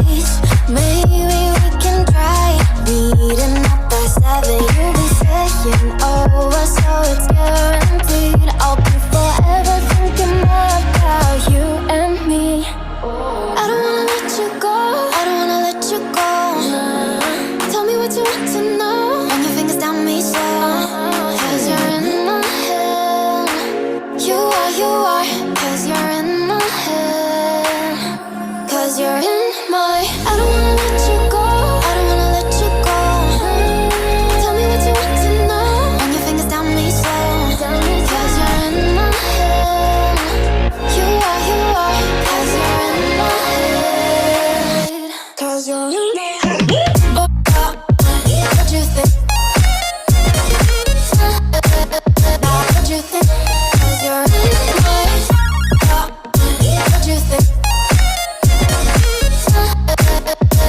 place. Maybe we can try meeting up by 7. You'll be saying over, so it's guaranteed. I'll be forever thinking about you and me. I don't wanna let you go, I don't wanna let you go. Tell me what you want to know. Run your fingers down me so, 'cause you're in my head. You are, 'cause you're in my head. 'Cause you're in my, I don't wanna let you go, I don't wanna let you go. Tell me what you want to know. Run your fingers down me so, 'cause you're in my head. You are, 'cause you're in my head. 'Cause you're in my head. Oh, what you think? Now what you think? 'Cause you're in my head. What you think?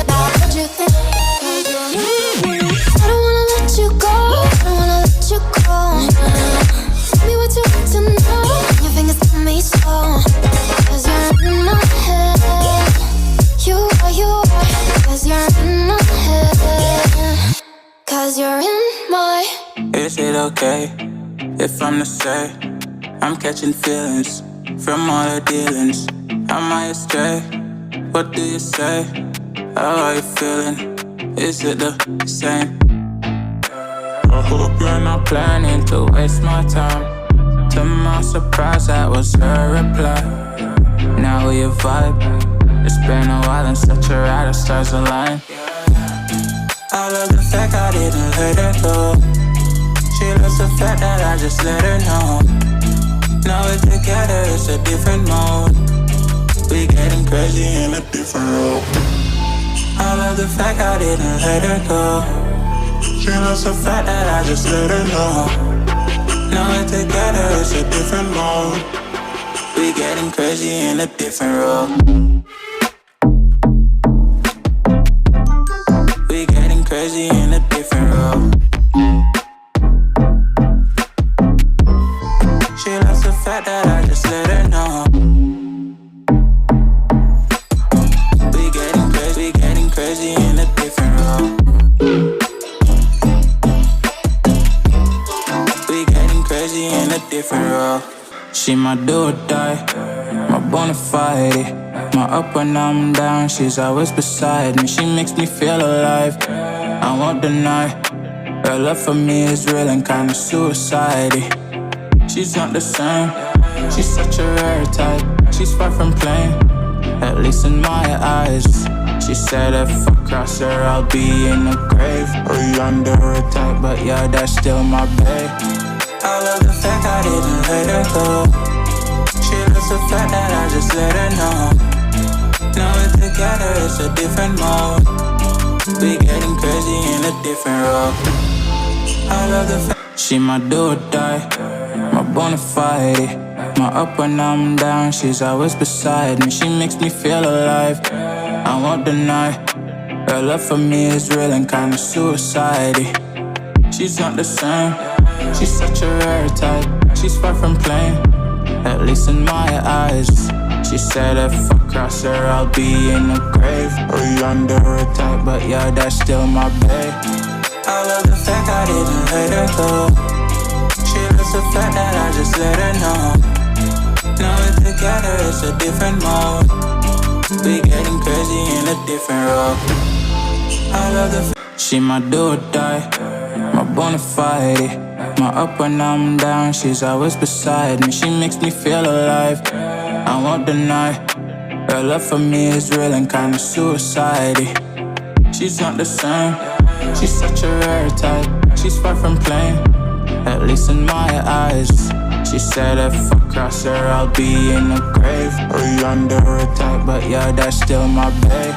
Now what you think? 'Cause you're in my head. I don't wanna let you go, I don't wanna let you go. Tell me what you want to know. Run your fingers on me so, 'cause you're in my head. You are, 'cause you're in my head. 'Cause you're in my. Is it okay if I'm to say I'm catching feelings from all the dealings? Am I astray? What do you say? How are you feeling? Is it the same? I hope you're not planning to waste my time. To my surprise, that was her reply. Now we vibe. It's been a while and such a ride, the stars align. I love the fact I didn't let her go. She loves the fact that I just let her know. Now we're together, it's a different mode. We getting crazy in a different role. I love the fact I didn't let her go. She loves the fact that I just let her know. Now we're together, it's a different mode. We getting crazy in a different role. We getting crazy in a different role. She loves the fact that I just let her know. We getting crazy in a different role. We getting crazy in a different role. She my do or die, my bona fide. My up when I'm down, she's always beside me. She makes me feel alive, I won't deny. Her love for me is real and kinda suicide-y. She's not the same, she's such a rare type. She's far from plain, at least in my eyes. She said if I cross her, I'll be in the grave or under her type, but yeah, that's still my babe. I love the fact I didn't let her go. She loves the fact that I just let her know. Now we're together, it's a different mode. We getting crazy in a different role. I love the fact she my do or die, my bona fide. My up when I'm down, she's always beside me. She makes me feel alive, I won't deny. Her love for me is real and kinda suicide-y. She's not the same, she's such a rare type. She's far from plain, at least in my eyes. She said if I cross her, I'll be in the grave or under her type, but yeah, that's still my babe. I love the fact I didn't let her go. She loves the fact that I just let her know. Now we're together, it's a different mode. We getting crazy in a different role. I love the fact she my do or die, my bona fide. My up when I'm down, she's always beside me. She makes me feel alive, I won't deny. Her love for me is real and kinda suicide-y. She's not the same, she's such a rare type. She's far from plain, at least in my eyes. She said if I cross her, I'll be in the grave or under her type, but yeah, that's still my babe.